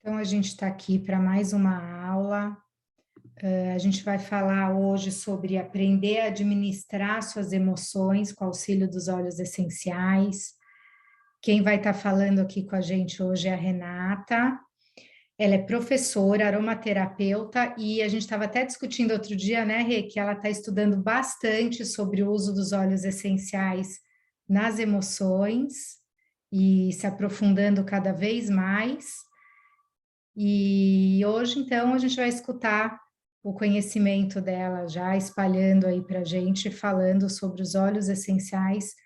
Então, a gente está aqui para mais uma aula. A gente vai falar hoje sobre aprender a administrar suas emoções com auxílio dos óleos essenciais. Quem vai estar falando aqui com a gente hoje é a Renata. Ela é professora, aromaterapeuta, e a gente estava até discutindo outro dia, né, Rê, que ela está estudando bastante sobre o uso dos óleos essenciais nas emoções e se aprofundando cada vez mais. E hoje, então, a gente vai escutar o conhecimento dela já espalhando aí para a gente, falando sobre os óleos essenciais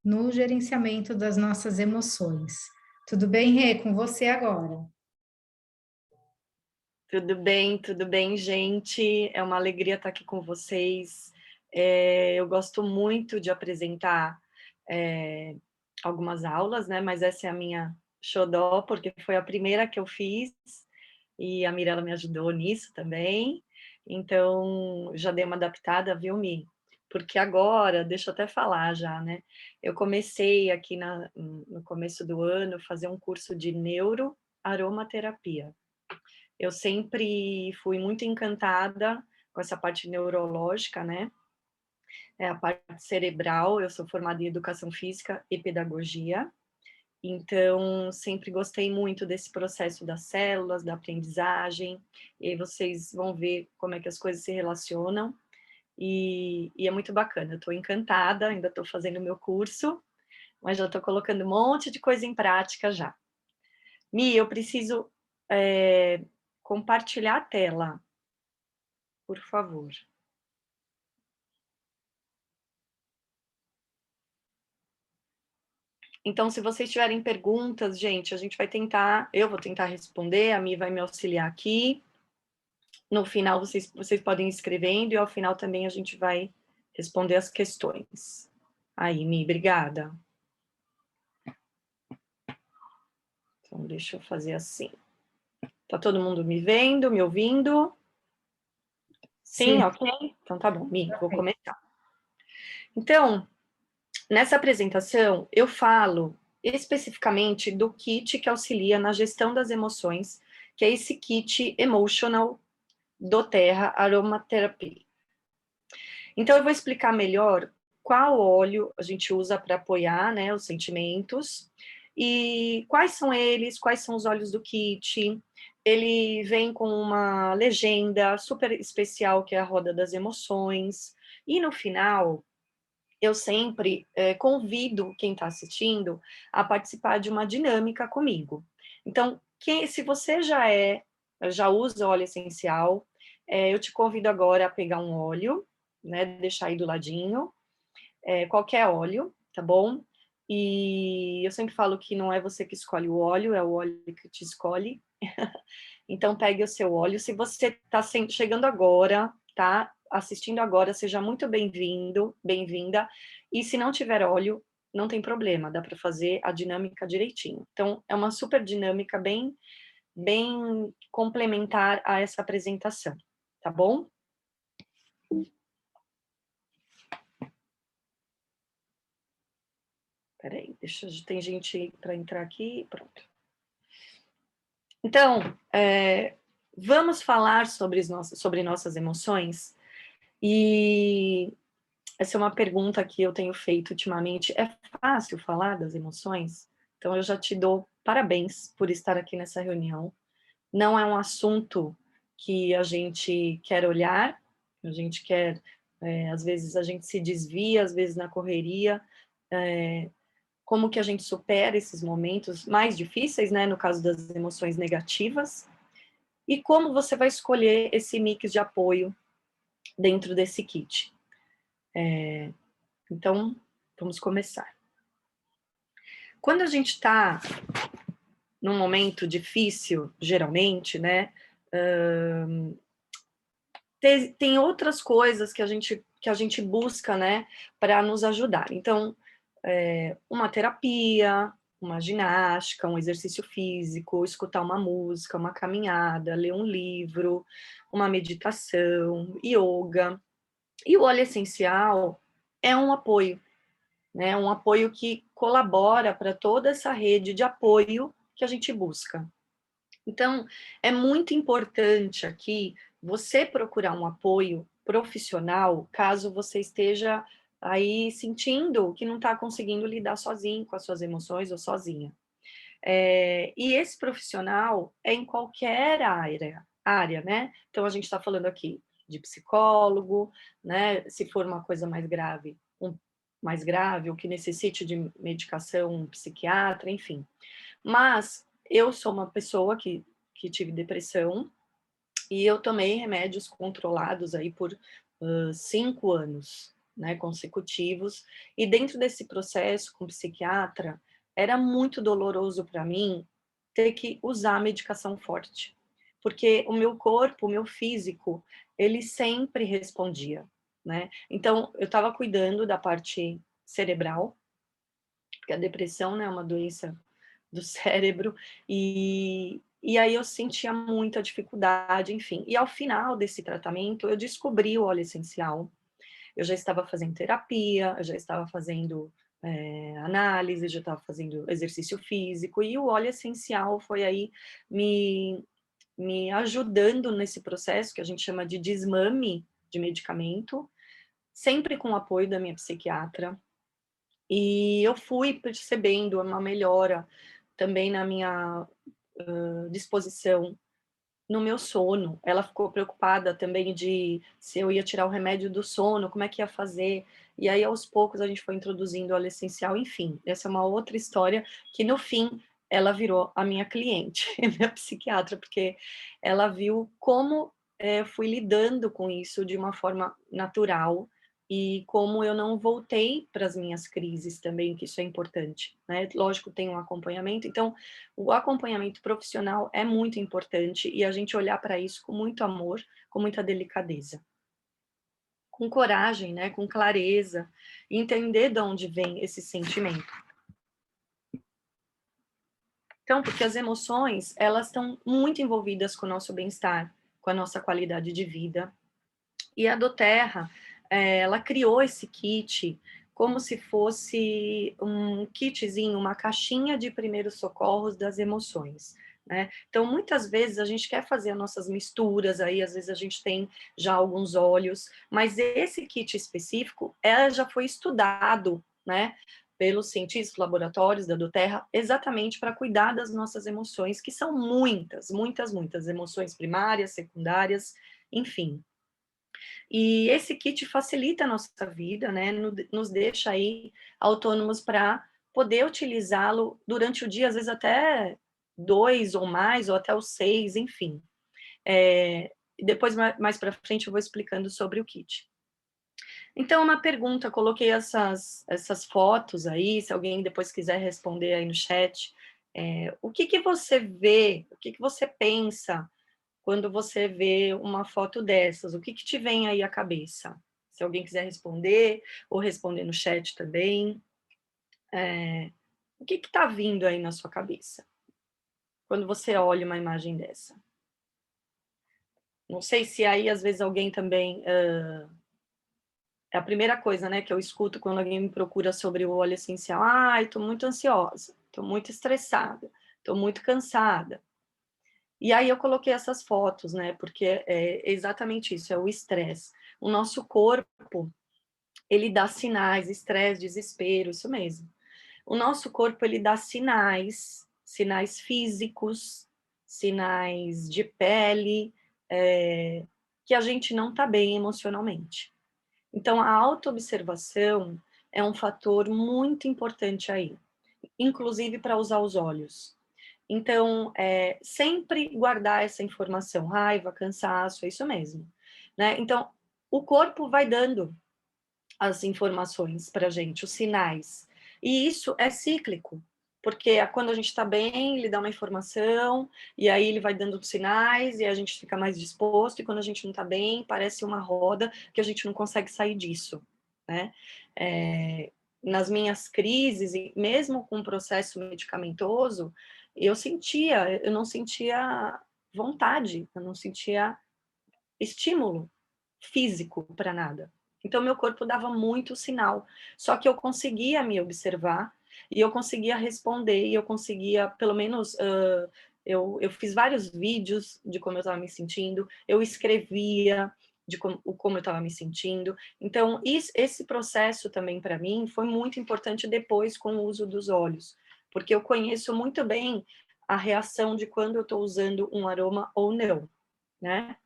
no gerenciamento das nossas emoções. Tudo bem, Rê? Com você agora. Tudo bem, gente. É uma alegria estar aqui com vocês. Eu gosto muito de apresentar algumas aulas, né? Mas essa é a minha xodó, porque foi a primeira que eu fiz e a Mirella me ajudou nisso também. Então, já dei uma adaptada, viu, Mi? Porque agora, deixa eu até falar já, né? Eu comecei aqui no começo do ano fazer um curso de neuroaromaterapia. Eu sempre fui muito encantada com essa parte neurológica, né? A parte cerebral. Eu sou formada em educação física e pedagogia, então sempre gostei muito desse processo das células, da aprendizagem, e aí vocês vão ver como é que as coisas se relacionam, e é muito bacana. Eu estou encantada, ainda estou fazendo o meu curso, mas já estou colocando um monte de coisa em prática já. Mi, eu preciso compartilhar a tela, por favor. Então, se vocês tiverem perguntas, gente, eu vou tentar responder, a Mi vai me auxiliar aqui. No final, vocês podem ir escrevendo e ao final também a gente vai responder as questões. Aí, Mi, obrigada. Então, deixa eu fazer assim. Tá todo mundo me vendo, me ouvindo? Sim, Sim, ok? Então tá bom, Mi, vou perfeito. começar. Então, nessa apresentação, eu falo especificamente do kit que auxilia na gestão das emoções, que é esse kit Emotional doTERRA Aromatherapy. Então, eu vou explicar melhor qual óleo a gente usa para apoiar, né, os sentimentos, e quais são eles, quais são os óleos do kit. Ele vem com uma legenda super especial, que é a Roda das Emoções, e no final eu sempre convido quem está assistindo a participar de uma dinâmica comigo. Então, se você já usa óleo essencial, eu te convido agora a pegar um óleo, né, deixar aí do ladinho, qualquer óleo, tá bom? E eu sempre falo que não é você que escolhe o óleo, é o óleo que te escolhe. Então, pegue o seu óleo. Se você está chegando agora, tá assistindo agora, seja muito bem-vindo, bem-vinda. E se não tiver óleo, não tem problema, dá para fazer a dinâmica direitinho. Então, é uma super dinâmica bem complementar a essa apresentação, tá bom? Peraí, tem gente para entrar aqui, pronto. Então, vamos falar sobre nossas emoções. E essa é uma pergunta que eu tenho feito ultimamente. É fácil falar das emoções? Então, eu já te dou parabéns por estar aqui nessa reunião. Não é um assunto que a gente quer olhar, a gente quer, às vezes a gente se desvia, às vezes na correria. Como que a gente supera esses momentos mais difíceis, né, no caso das emoções negativas, e como você vai escolher esse mix de apoio dentro desse kit. Então, vamos começar. Quando a gente está num momento difícil, geralmente, né, tem outras coisas que a gente busca, né, para nos ajudar. Então, uma terapia, uma ginástica, um exercício físico, escutar uma música, uma caminhada, ler um livro, uma meditação, yoga. E o óleo essencial é um apoio, né? Um apoio que colabora para toda essa rede de apoio que a gente busca. Então, é muito importante aqui você procurar um apoio profissional, caso você esteja aí sentindo que não está conseguindo lidar sozinho com as suas emoções ou sozinha. E esse profissional é em qualquer área, né? Então, a gente está falando aqui de psicólogo, né? Se for uma coisa mais grave, ou que necessite de medicação, um psiquiatra, enfim. Mas eu sou uma pessoa que tive depressão e eu tomei remédios controlados aí por 5 anos, né, consecutivos. E dentro desse processo com o psiquiatra, era muito doloroso para mim ter que usar medicação forte, porque o meu corpo, o meu físico, ele sempre respondia, né? Então, eu estava cuidando da parte cerebral, porque a depressão, né, é uma doença do cérebro, e aí eu sentia muita dificuldade, enfim. E ao final desse tratamento, eu descobri o óleo essencial. Eu já estava fazendo terapia, eu já estava fazendo análise, já estava fazendo exercício físico, e o óleo essencial foi aí me, me ajudando nesse processo que a gente chama de desmame de medicamento, sempre com o apoio da minha psiquiatra. E eu fui percebendo uma melhora também na minha disposição, no meu sono. Ela ficou preocupada também de se eu ia tirar o remédio do sono, como é que ia fazer. E aí, aos poucos, a gente foi introduzindo óleo essencial. Enfim, essa é uma outra história que, no fim, ela virou a minha cliente, minha psiquiatra, porque ela viu como fui lidando com isso de uma forma natural e como eu não voltei para as minhas crises também, que isso é importante, né? Lógico, tem um acompanhamento, então o acompanhamento profissional é muito importante e a gente olhar para isso com muito amor, com muita delicadeza, com coragem, né? Com clareza, e entender de onde vem esse sentimento. Então, porque as emoções, elas estão muito envolvidas com o nosso bem-estar, com a nossa qualidade de vida. E a doTERRA, ela criou esse kit como se fosse um kitzinho, uma caixinha de primeiros socorros das emoções, né? Então, muitas vezes a gente quer fazer as nossas misturas aí, às vezes a gente tem já alguns óleos, mas esse kit específico, ela já foi estudado, né, pelos cientistas, laboratórios da doTERRA, exatamente para cuidar das nossas emoções, que são muitas, muitas, muitas emoções primárias, secundárias, enfim. E esse kit facilita a nossa vida, né? Nos deixa aí autônomos para poder utilizá-lo durante o dia, às vezes até 2 ou mais, ou até os 6, enfim. Depois, mais para frente, eu vou explicando sobre o kit. Então, uma pergunta, coloquei essas fotos aí, se alguém depois quiser responder aí no chat. O que você vê, o que você pensa quando você vê uma foto dessas? O que te vem aí à cabeça? Se alguém quiser responder, ou responder no chat também. O que está vindo aí na sua cabeça quando você olha uma imagem dessa? Não sei se aí, às vezes, alguém também... é a primeira coisa, né, que eu escuto quando alguém me procura sobre o óleo essencial. Ai, estou muito ansiosa, estou muito estressada, estou muito cansada. E aí eu coloquei essas fotos, né? Porque é exatamente isso, é o estresse. O nosso corpo, ele dá sinais, estresse, desespero, isso mesmo. O nosso corpo, ele dá sinais, sinais físicos, sinais de pele, que a gente não está bem emocionalmente. Então, a autoobservação é um fator muito importante aí, inclusive para usar os olhos. Então, sempre guardar essa informação, raiva, cansaço, é isso mesmo, né? Então, o corpo vai dando as informações para a gente, os sinais. E isso é cíclico, porque quando a gente está bem, ele dá uma informação, e aí ele vai dando sinais, e a gente fica mais disposto, e quando a gente não está bem, parece uma roda que a gente não consegue sair disso, né? Nas minhas crises, e mesmo com o processo medicamentoso, eu não sentia vontade, eu não sentia estímulo físico para nada. Então, meu corpo dava muito sinal. Só que eu conseguia me observar e eu conseguia responder e eu conseguia, pelo menos, eu fiz vários vídeos de como eu estava me sentindo, eu escrevia de como eu estava me sentindo. Então, esse processo também, para mim, foi muito importante depois com o uso dos óleos, porque eu conheço muito bem a reação de quando eu estou usando um aroma ou não, né?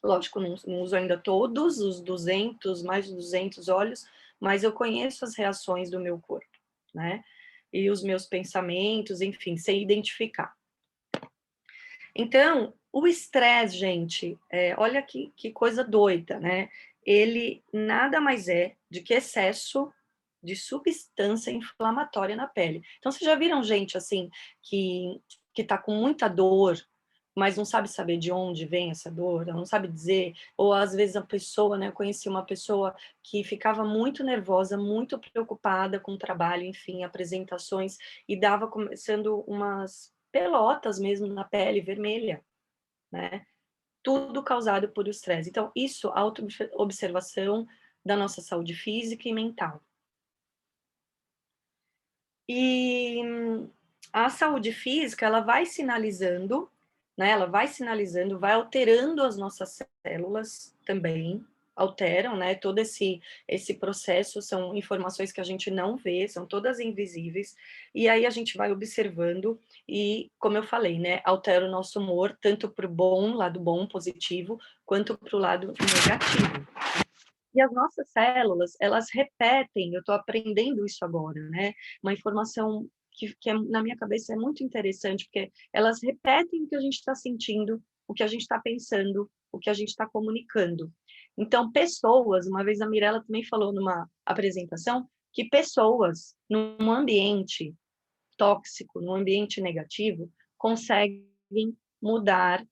Lógico, não uso ainda todos os 200, mais de 200 óleos, mas eu conheço as reações do meu corpo, né? E os meus pensamentos, enfim, sei identificar. Então, o estresse, gente, olha que coisa doida, né? Ele nada mais é de que excesso de substância inflamatória na pele. Então, vocês já viram gente, assim, que tá com muita dor, mas não sabe saber de onde vem essa dor, não sabe dizer, ou às vezes a pessoa, né, eu conheci uma pessoa que ficava muito nervosa, muito preocupada com o trabalho, enfim, apresentações, e dava começando umas pelotas mesmo na pele vermelha, né? Tudo causado por estresse. Então, isso, auto-observação da nossa saúde física e mental. E a saúde física, ela vai sinalizando, né? Ela vai sinalizando, vai alterando as nossas células também, alteram, né? Todo esse processo, são informações que a gente não vê, são todas invisíveis, e aí a gente vai observando e, como eu falei, né? Altera o nosso humor, tanto para o bom, lado bom, positivo, quanto para o lado negativo. E as nossas células, elas repetem, eu estou aprendendo isso agora, né? Uma informação na minha cabeça é muito interessante, porque elas repetem o que a gente está sentindo, o que a gente está pensando, o que a gente está comunicando. Então, pessoas, uma vez a Mirella também falou numa apresentação, que pessoas num ambiente tóxico, num ambiente negativo, conseguem mudar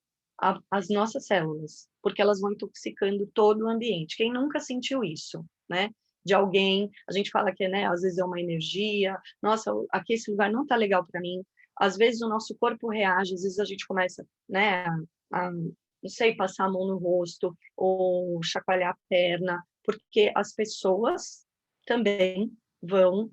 as nossas células, porque elas vão intoxicando todo o ambiente. Quem nunca sentiu isso, né? De alguém, a gente fala que, né, às vezes é uma energia, nossa, aqui esse lugar não tá legal para mim. Às vezes o nosso corpo reage, às vezes a gente começa, né, não sei, passar a mão no rosto ou chacoalhar a perna, porque as pessoas também vão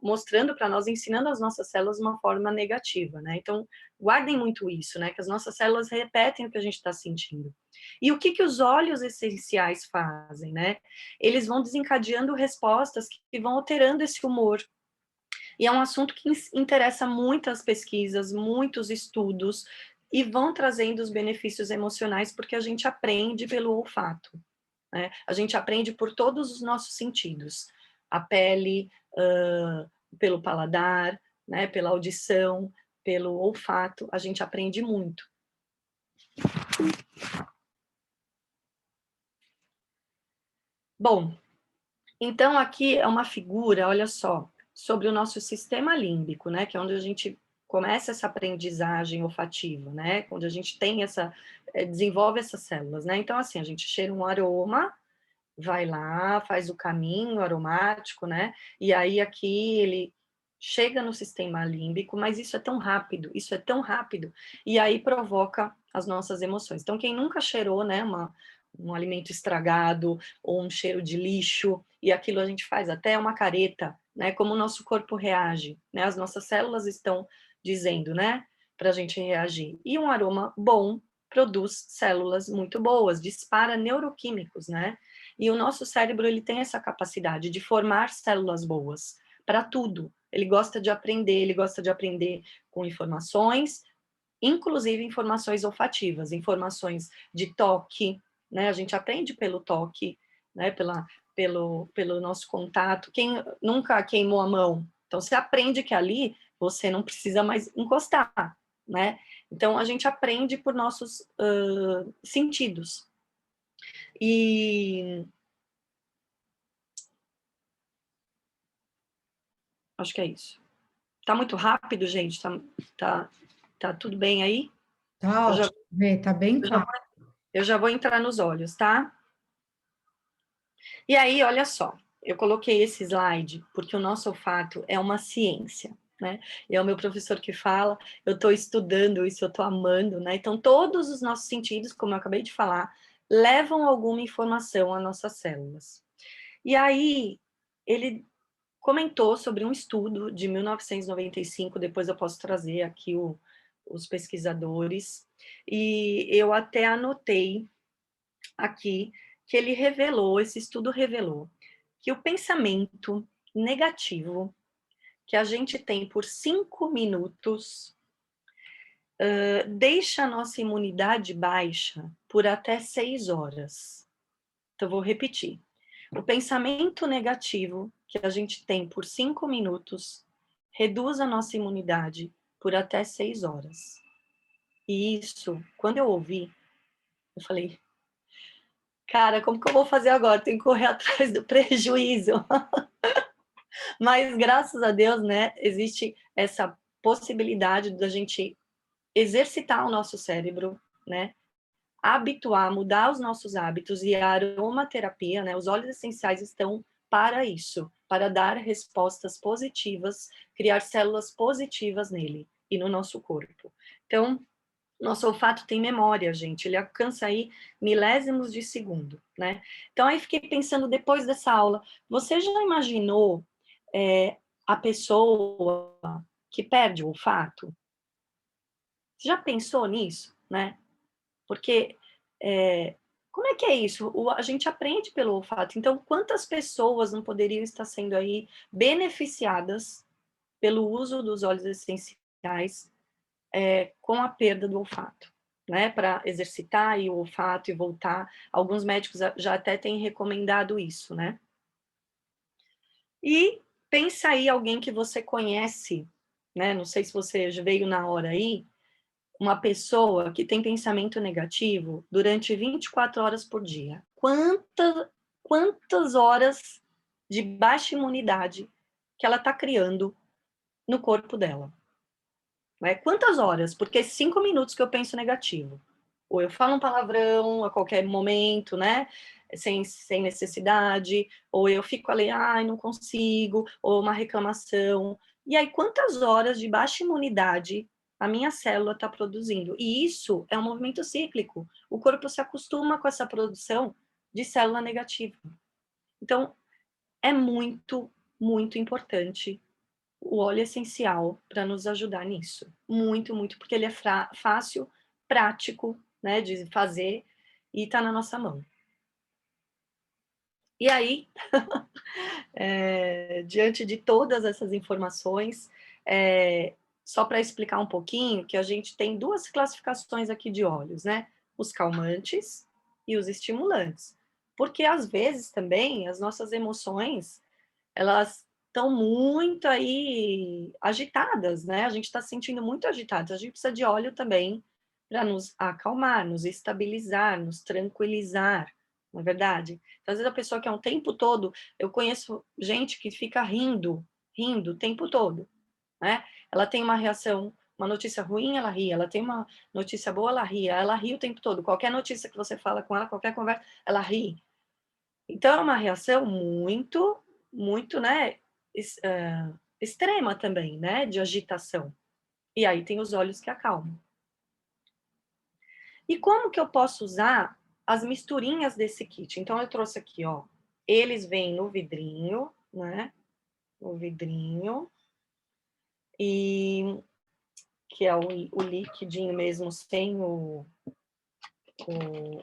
mostrando para nós, ensinando as nossas células de uma forma negativa, né? Então, guardem muito isso, né? Que as nossas células repetem o que a gente está sentindo. E o que os óleos essenciais fazem, né? Eles vão desencadeando respostas que vão alterando esse humor. E é um assunto que interessa muitas pesquisas, muitos estudos, e vão trazendo os benefícios emocionais, porque a gente aprende pelo olfato, né? A gente aprende por todos os nossos sentidos. A pele, pelo paladar, né? Pela audição, pelo olfato, a gente aprende muito. Bom, então aqui é uma figura, olha só, sobre o nosso sistema límbico, né? Que é onde a gente começa essa aprendizagem olfativa, né? Onde a gente tem desenvolve essas células, né? Então, assim, a gente cheira um aroma, vai lá, faz o caminho aromático, né? E aí aqui ele chega no sistema límbico, mas isso é tão rápido, e aí provoca as nossas emoções. Então, quem nunca cheirou, né, um alimento estragado ou um cheiro de lixo, e aquilo a gente faz até uma careta, né? Como o nosso corpo reage, né? As nossas células estão dizendo, né, para a gente reagir. E um aroma bom produz células muito boas, dispara neuroquímicos, né? E o nosso cérebro, ele tem essa capacidade de formar células boas para tudo. Ele gosta de aprender com informações, inclusive informações olfativas, informações de toque, né? A gente aprende pelo toque, né? Pelo nosso contato. Quem nunca queimou a mão? Então, você aprende que ali você não precisa mais encostar, né? Então, a gente aprende por nossos sentidos. E acho que é isso. Tá muito rápido, gente? Tá tudo bem aí? Tá ótimo, tá bem claro. Eu já vou entrar nos olhos, tá? E aí, olha só, eu coloquei esse slide porque o nosso olfato é uma ciência, né? E é o meu professor que fala, eu estou estudando isso, eu estou amando, né? Então, todos os nossos sentidos, como eu acabei de falar, levam alguma informação às nossas células. E aí, ele comentou sobre um estudo de 1995, depois eu posso trazer aqui os pesquisadores, e eu até anotei aqui que ele revelou, esse estudo revelou, que o pensamento negativo que a gente tem por 5 minutos deixa a nossa imunidade baixa por até 6 horas. Então, vou repetir. O pensamento negativo que a gente tem por 5 minutos reduz a nossa imunidade por até 6 horas. E isso, quando eu ouvi, eu falei, cara, como que eu vou fazer agora? Tenho que correr atrás do prejuízo. Mas, graças a Deus, né, existe essa possibilidade da gente exercitar o nosso cérebro, né, habituar, mudar os nossos hábitos, e a aromaterapia, né, os óleos essenciais estão para isso, para dar respostas positivas, criar células positivas nele e no nosso corpo. Então, nosso olfato tem memória, gente, ele alcança aí milésimos de segundo, né? Então, aí fiquei pensando, depois dessa aula, você já imaginou a pessoa que perde o olfato? Você já pensou nisso, né? Porque, como é que é isso? A gente aprende pelo olfato, então quantas pessoas não poderiam estar sendo aí beneficiadas pelo uso dos óleos essenciais com a perda do olfato, né? Para exercitar aí o olfato e voltar. Alguns médicos já até têm recomendado isso, né? E pensa aí alguém que você conhece, né? Não sei se você já veio na hora aí, uma pessoa que tem pensamento negativo durante 24 horas por dia. Quantas horas de baixa imunidade que ela está criando no corpo dela? Né? Quantas horas? Porque 5 minutos que eu penso negativo. Ou eu falo um palavrão a qualquer momento, né? Sem necessidade, ou eu fico ali, ai, não consigo, ou uma reclamação. E aí, quantas horas de baixa imunidade a minha célula está produzindo? E isso é um movimento cíclico. O corpo se acostuma com essa produção de célula negativa. Então, é muito, muito importante o óleo essencial para nos ajudar nisso. Muito, muito, porque ele é fácil, prático, né, de fazer e está na nossa mão. E aí, diante de todas essas informações, só para explicar um pouquinho, que a gente tem 2 classificações aqui de óleos, né? Os calmantes e os estimulantes. Porque, às vezes, também, as nossas emoções, elas estão muito aí agitadas, né? A gente está se sentindo muito agitado. A gente precisa de óleo também para nos acalmar, nos estabilizar, nos tranquilizar, não é verdade? Então, às vezes a pessoa quer um tempo todo, eu conheço gente que fica rindo o tempo todo, né? Ela tem uma reação, uma notícia ruim, ela ri, ela tem uma notícia boa, ela ri o tempo todo. Qualquer notícia que você fala com ela, qualquer conversa, ela ri. Então, é uma reação muito, né, extrema também, né, de agitação. E aí tem os óleos que acalmam. E como que eu posso usar as misturinhas desse kit? Então, eu trouxe aqui, ó, eles vêm no vidrinho, né, no vidrinho, e que é o liquidinho mesmo, sem o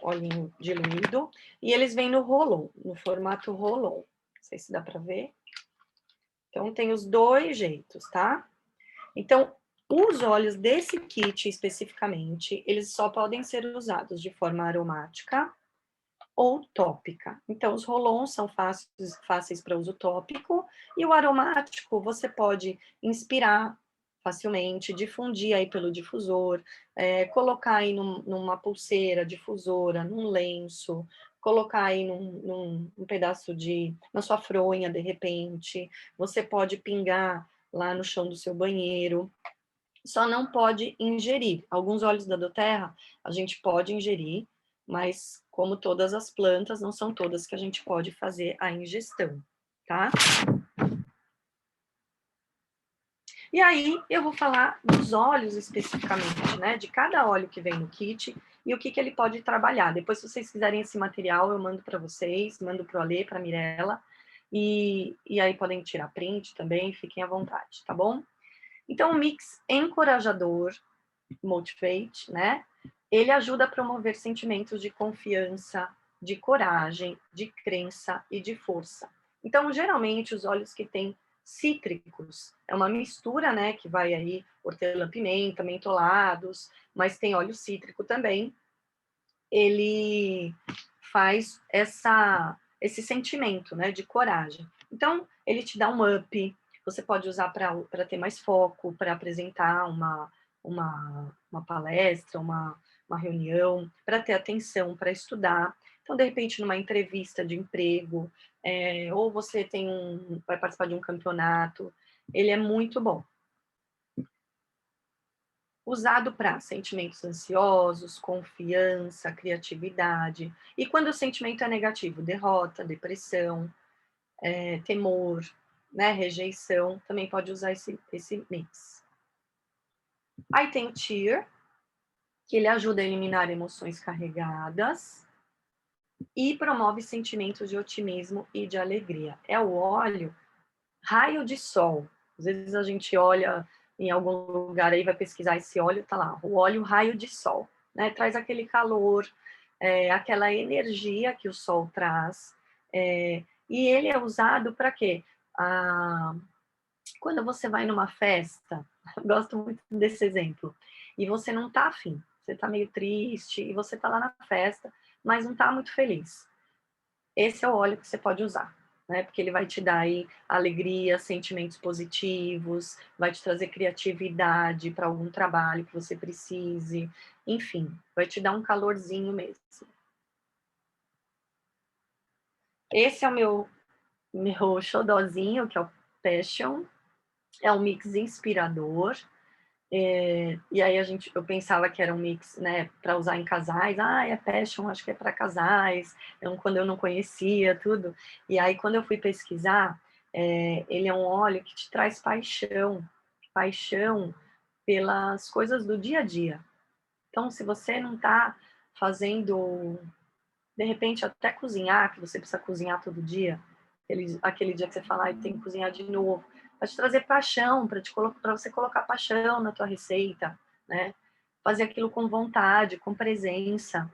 olhinho diluído, e eles vêm no roll-on, no formato roll-on. Não sei se dá para ver. Então, tem os 2 jeitos, tá? Então, os óleos desse kit especificamente, eles só podem ser usados de forma aromática ou tópica. Então, os roll-ons são fáceis para uso tópico, e o aromático você pode inspirar facilmente, difundir aí pelo difusor, colocar aí numa pulseira difusora, num lenço, colocar aí num pedaço na sua fronha, de repente. Você pode pingar lá no chão do seu banheiro. Só não pode ingerir. Alguns óleos da doTERRA a gente pode ingerir, mas como todas as plantas, não são todas que a gente pode fazer a ingestão, tá? E aí, eu vou falar dos óleos especificamente, né? De cada óleo que vem no kit e o que ele pode trabalhar. Depois, se vocês quiserem esse material, eu mando para vocês, mando para o Alê, para a Mirella. e aí podem tirar print também, fiquem à vontade, tá bom? Então, o mix encorajador, motivate, né? Ele ajuda a promover sentimentos de confiança, de coragem, de crença e de força. Então, geralmente, os óleos que têm cítricos, é uma mistura, né, que vai aí hortelã-pimenta, mentolados, mas tem óleo cítrico também. Ele faz esse sentimento, né, de coragem. Então, ele te dá um up, você pode usar para ter mais foco, para apresentar uma palestra, uma reunião, para ter atenção, para estudar. Então, de repente, numa entrevista de emprego, ou você vai participar de um campeonato, ele é muito bom. Usado para sentimentos ansiosos, confiança, criatividade. E quando o sentimento é negativo, derrota, depressão, temor, né, rejeição, também pode usar esse mix. Aí tem o Tear, que ele ajuda a eliminar emoções carregadas e promove sentimentos de otimismo e de alegria. É o óleo raio de sol. Às vezes a gente olha em algum lugar aí, vai pesquisar esse óleo, tá lá, o óleo raio de sol, né? Traz aquele calor, aquela energia que o sol traz. E ele é usado para quê? Quando você vai numa festa, eu gosto muito desse exemplo, e você não tá afim, você tá meio triste, e você tá lá na festa, mas não tá muito feliz. Esse é o óleo que você pode usar, né? Porque ele vai te dar aí alegria, sentimentos positivos, vai te trazer criatividade para algum trabalho que você precise, enfim, vai te dar um calorzinho mesmo. Esse é o meu xodózinho, que é o Passion, é um mix inspirador. E aí eu pensava que era um mix, né, para usar em casais. É Passion, acho que é para casais. Quando eu não conhecia tudo. E aí quando eu fui pesquisar, ele é um óleo que te traz paixão pelas coisas do dia a dia. Então, se você não está fazendo, de repente até cozinhar, que você precisa cozinhar todo dia, aquele dia que você fala, tem que cozinhar de novo, vai te trazer paixão, para você colocar paixão na tua receita, né? Fazer aquilo com vontade, com presença,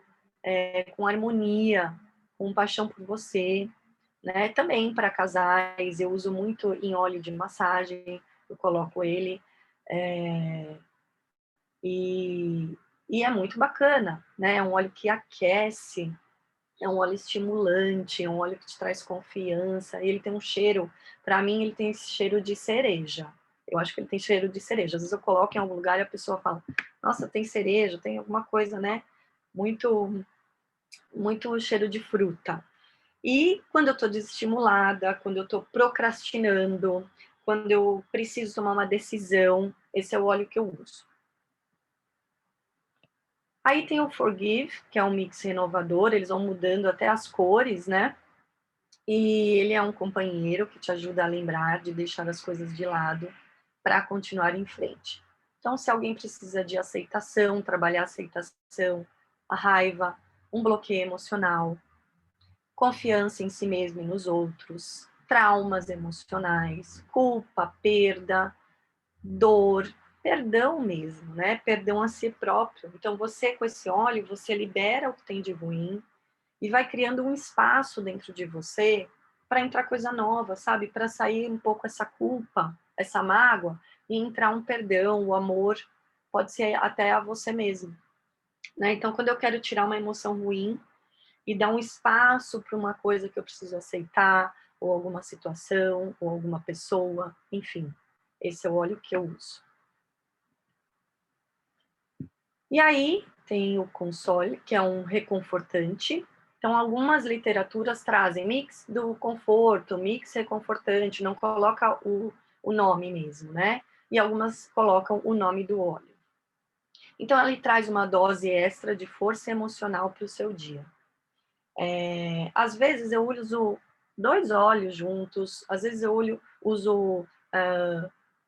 com harmonia, com paixão por você, né? Também para casais, eu uso muito em óleo de massagem, eu coloco ele, e é muito bacana, né? É um óleo que aquece, é um óleo estimulante, é um óleo que te traz confiança. Ele tem um cheiro, para mim, ele tem esse cheiro de cereja. Eu acho que ele tem cheiro de cereja. Às vezes eu coloco em algum lugar e a pessoa fala, nossa, tem cereja, tem alguma coisa, né? Muito, muito cheiro de fruta. E quando eu estou desestimulada, quando eu estou procrastinando, quando eu preciso tomar uma decisão, esse é o óleo que eu uso. Aí tem o Forgive, que é um mix renovador, eles vão mudando até as cores, né? E ele é um companheiro que te ajuda a lembrar de deixar as coisas de lado para continuar em frente. Então, se alguém precisa de aceitação, trabalhar a aceitação, a raiva, um bloqueio emocional, confiança em si mesmo e nos outros, traumas emocionais, culpa, perda, dor, perdão mesmo, né? Perdão a si próprio. Então, você com esse óleo, você libera o que tem de ruim e vai criando um espaço dentro de você para entrar coisa nova, sabe? Para sair um pouco essa culpa, essa mágoa e entrar um perdão, o amor, pode ser até a você mesmo, né? Então, quando eu quero tirar uma emoção ruim e dar um espaço para uma coisa que eu preciso aceitar, ou alguma situação, ou alguma pessoa, enfim, esse é o óleo que eu uso. E aí tem o console, que é um reconfortante. Então, algumas literaturas trazem mix do conforto, mix reconfortante, não coloca o nome mesmo, né? E algumas colocam o nome do óleo. Então, ele traz uma dose extra de força emocional para o seu dia. Às vezes eu uso 2 óleos juntos, às vezes eu uso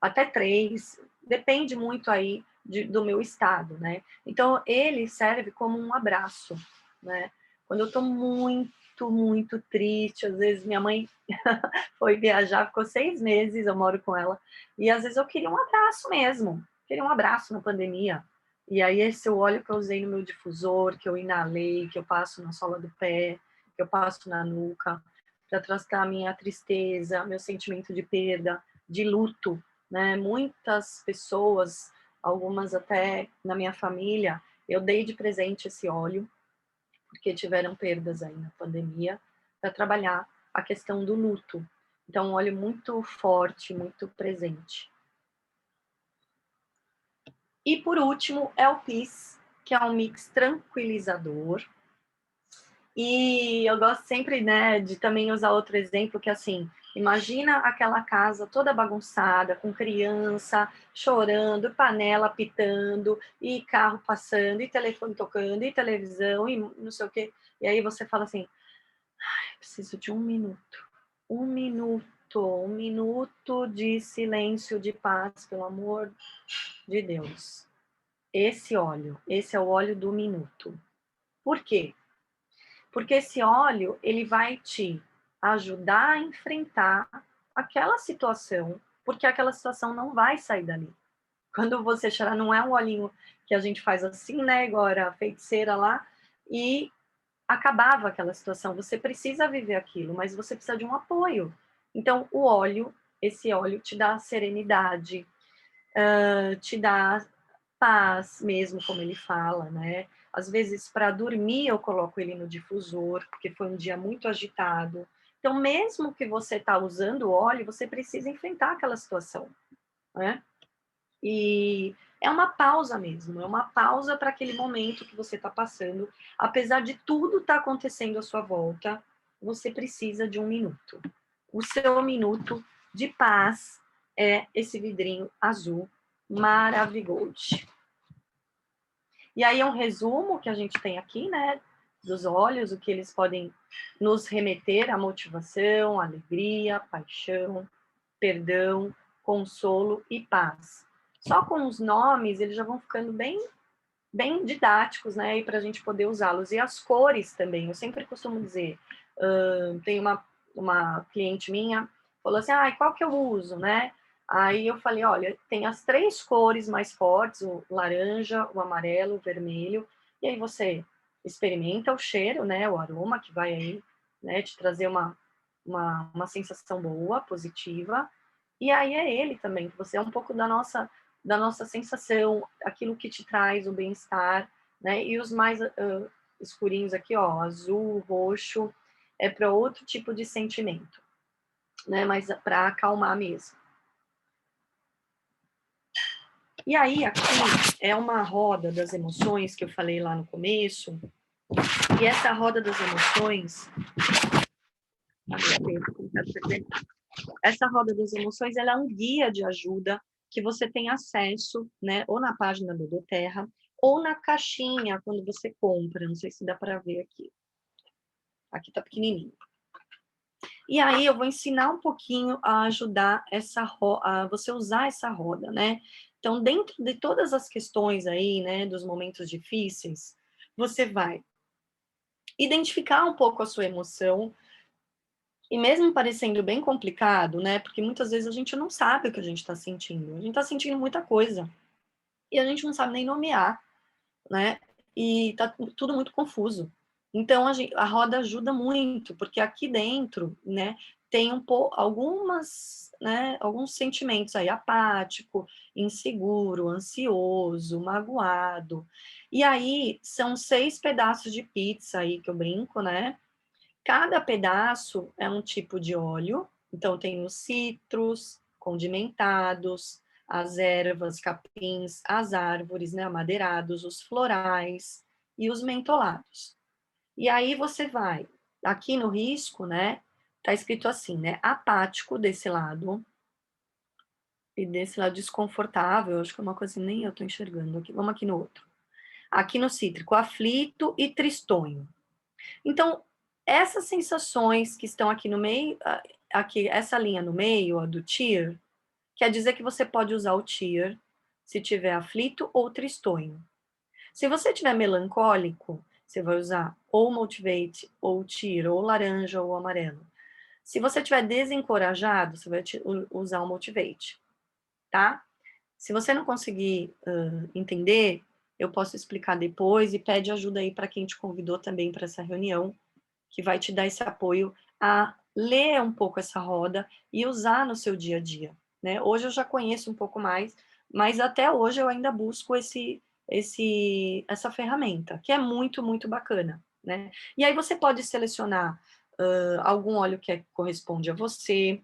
até 3, depende muito aí do meu estado, né? Então, ele serve como um abraço, né? Quando eu tô muito muito, muito triste. Às vezes minha mãe foi viajar, ficou 6 meses, eu moro com ela, e às vezes eu queria um abraço mesmo, queria um abraço na pandemia. E aí esse óleo que eu usei no meu difusor, que eu inalei, que eu passo na sola do pé, que eu passo na nuca, para tratar a minha tristeza, meu sentimento de perda, de luto, né? Muitas pessoas, algumas até na minha família, eu dei de presente esse óleo, porque tiveram perdas aí na pandemia, para trabalhar a questão do luto. Então, um óleo muito forte, muito presente. E por último, é o Peace, que é um mix tranquilizador. E eu gosto sempre, né, de também usar outro exemplo, que assim, imagina aquela casa toda bagunçada, com criança chorando, panela pitando, e carro passando, e telefone tocando, e televisão, e não sei o quê. E aí você fala assim, preciso de 1 minuto. 1 minuto, 1 minuto de silêncio, de paz, pelo amor de Deus. Esse é o óleo do minuto. Por quê? Porque esse óleo, ele vai te ajudar a enfrentar aquela situação, porque aquela situação não vai sair dali. Quando você chorar, não é um olhinho que a gente faz assim, né, igual a feiticeira lá, e acabava aquela situação. Você precisa viver aquilo, mas você precisa de um apoio. Então, o óleo, esse óleo te dá serenidade, te dá paz mesmo, como ele fala, né? Às vezes, para dormir, eu coloco ele no difusor, porque foi um dia muito agitado. Então, mesmo que você está usando óleo, você precisa enfrentar aquela situação, né? E é uma pausa mesmo, é uma pausa para aquele momento que você está passando. Apesar de tudo estar acontecendo à sua volta, você precisa de 1 minuto. O seu minuto de paz é esse vidrinho azul maravilhoso. E aí é um resumo que a gente tem aqui, né, dos óleos, o que eles podem nos remeter à motivação, alegria, paixão, perdão, consolo e paz. Só com os nomes, eles já vão ficando bem didáticos, né, para a gente poder usá-los. E as cores também, eu sempre costumo dizer, tem uma cliente minha, falou assim, qual que eu uso, né? Aí eu falei, olha, tem as 3 cores mais fortes, o laranja, o amarelo, o vermelho, e aí você experimenta o cheiro, né, o aroma que vai aí, né, te trazer uma sensação boa, positiva, e aí é ele também, que você é um pouco da nossa sensação, aquilo que te traz o bem-estar, né, e os mais escurinhos aqui, ó, azul, roxo, é para outro tipo de sentimento, né, mas para acalmar mesmo. E aí, aqui é uma roda das emoções que eu falei lá no começo. E essa roda das emoções. Essa roda das emoções, ela é um guia de ajuda que você tem acesso, né? Ou na página do Doterra, ou na caixinha, quando você compra. Não sei se dá para ver aqui. Aqui tá pequenininho. E aí eu vou ensinar um pouquinho a ajudar a você usar essa roda, né? Então, dentro de todas as questões aí, né, dos momentos difíceis, você vai identificar um pouco a sua emoção, e mesmo parecendo bem complicado, né, porque muitas vezes a gente não sabe o que a gente está sentindo. A gente está sentindo muita coisa, e a gente não sabe nem nomear, né, e tá tudo muito confuso. Então, a roda ajuda muito, porque aqui dentro, né, tem alguns sentimentos aí, apático, inseguro, ansioso, magoado. E aí, são 6 pedaços de pizza aí que eu brinco, né? Cada pedaço é um tipo de óleo. Então, tem os citros, condimentados, as ervas, capins, as árvores, né, amadeirados, os florais e os mentolados. E aí você vai, aqui no risco, né, tá escrito assim, né, apático desse lado, e desse lado desconfortável, acho que é uma coisa que nem eu tô enxergando aqui, vamos aqui no outro. Aqui no cítrico, aflito e tristonho. Então, essas sensações que estão aqui no meio, aqui, essa linha no meio, a do tear, quer dizer que você pode usar o tear se tiver aflito ou tristonho. Se você tiver melancólico, Você vai usar ou Motivate, ou Tear, ou laranja, ou amarelo. Se você estiver desencorajado, você vai usar o Motivate, tá? Se você não conseguir entender, eu posso explicar depois e pede ajuda aí para quem te convidou também para essa reunião, que vai te dar esse apoio a ler um pouco essa roda e usar no seu dia a dia, né? Hoje eu já conheço um pouco mais, mas até hoje eu ainda busco essa ferramenta, que é muito, muito bacana, né? E aí você pode selecionar algum óleo que corresponde a você.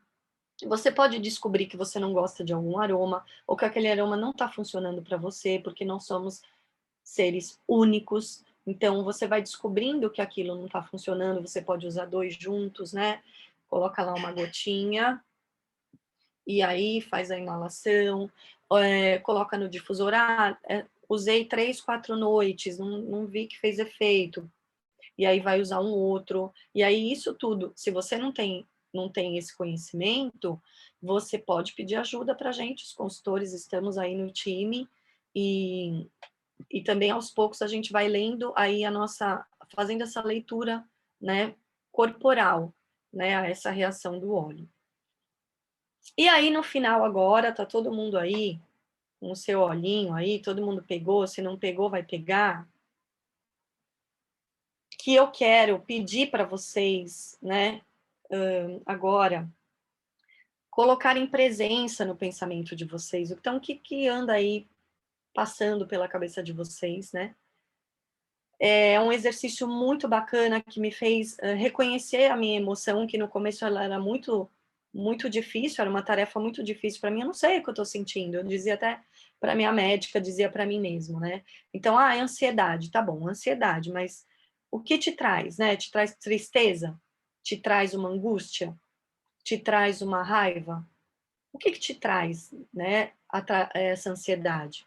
Você pode descobrir que você não gosta de algum aroma, ou que aquele aroma não está funcionando para você, porque não somos seres únicos. Então, você vai descobrindo que aquilo não está funcionando, você pode usar 2 juntos, né? Coloca lá uma gotinha, e aí faz a inalação, coloca no difusor. Usei 3, 4 noites, não vi que fez efeito. E aí vai usar um outro. E aí isso tudo, se você não tem esse conhecimento, você pode pedir ajuda para a gente, os consultores estamos aí no time, e também aos poucos a gente vai lendo aí fazendo essa leitura, né, corporal, né, a essa reação do óleo. E aí no final agora, tá todo mundo aí, com o seu olhinho aí, todo mundo pegou, se não pegou vai pegar, que eu quero pedir para vocês, né, agora, colocarem presença no pensamento de vocês. Então, o que anda aí passando pela cabeça de vocês, né? É um exercício muito bacana que me fez reconhecer a minha emoção, que no começo ela era muito, muito difícil, era uma tarefa muito difícil para mim. Eu não sei o que eu estou sentindo. Eu dizia até para minha médica, dizia para mim mesmo, né? Então, é ansiedade, tá bom, ansiedade, mas o que te traz, né? Te traz tristeza? Te traz uma angústia? Te traz uma raiva? O que te traz, né, essa ansiedade?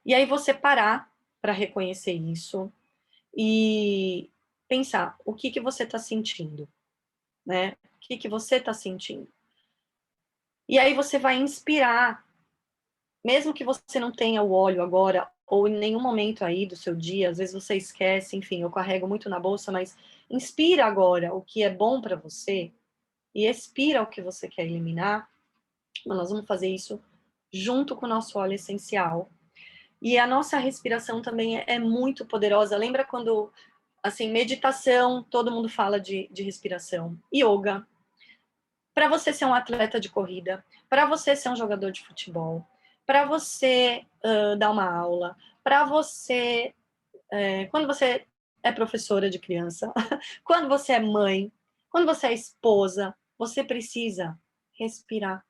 E aí você parar para reconhecer isso e pensar o que você está sentindo, né? O que você está sentindo? E aí você vai inspirar, mesmo que você não tenha o óleo agora, ou em nenhum momento aí do seu dia, às vezes você esquece, enfim, eu carrego muito na bolsa, mas inspira agora o que é bom para você e expira o que você quer eliminar. Nós vamos fazer isso junto com o nosso óleo essencial. E a nossa respiração também é muito poderosa. Lembra quando, assim, meditação, todo mundo fala de respiração. Yoga. Para você ser um atleta de corrida, para você ser um jogador de futebol, para você dar uma aula, para você... quando você é professora de criança, quando você é mãe, quando você é esposa, você precisa respirar.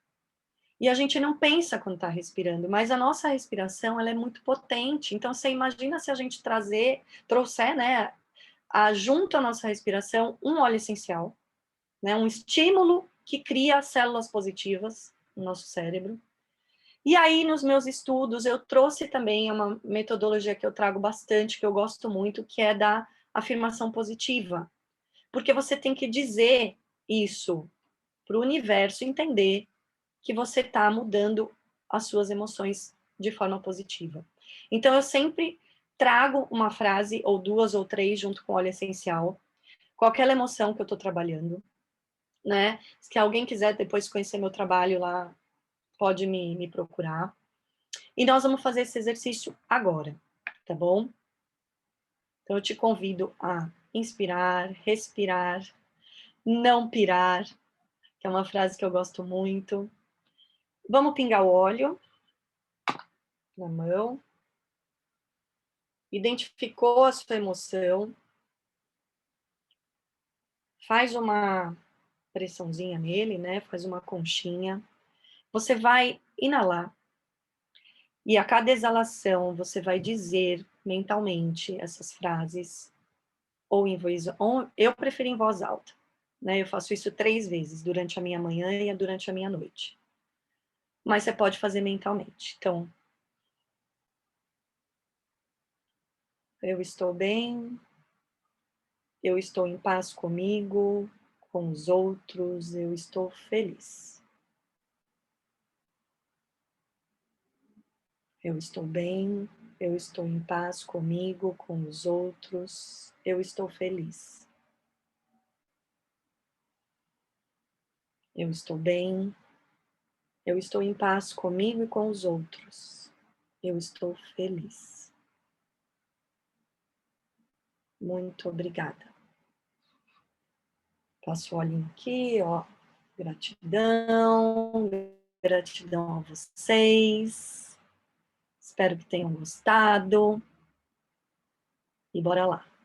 E a gente não pensa quando está respirando, mas a nossa respiração ela é muito potente. Então, você imagina se a gente trouxer, né, junto à nossa respiração, um óleo essencial, né, um estímulo que cria células positivas no nosso cérebro. E aí, nos meus estudos, eu trouxe também uma metodologia que eu trago bastante, que eu gosto muito, que é da afirmação positiva. Porque você tem que dizer isso para o universo entender que você está mudando as suas emoções de forma positiva. Então, eu sempre trago uma frase, ou 2 ou 3, junto com o óleo essencial, com aquela emoção que eu estou trabalhando, né? Se alguém quiser depois conhecer meu trabalho lá, pode me procurar. E nós vamos fazer esse exercício agora, tá bom? Então, eu te convido a inspirar, respirar, não pirar, que é uma frase que eu gosto muito. Vamos pingar o óleo na mão. Identificou a sua emoção, faz uma pressãozinha nele, né? Faz uma conchinha. Você vai inalar e a cada exalação você vai dizer mentalmente essas frases ou em voz, ou eu prefiro em voz alta, né? Eu faço isso 3 vezes durante a minha manhã e durante a minha noite. Mas você pode fazer mentalmente. Então, eu estou bem, eu estou em paz comigo, com os outros, eu estou feliz. Eu estou bem, Eu estou em paz comigo, com os outros. Eu estou feliz. Eu estou bem. Eu estou em paz comigo e com os outros. Eu estou feliz. Muito obrigada. Passo o olhinho aqui, ó. Gratidão. Gratidão a vocês. Espero que tenham gostado. E bora lá.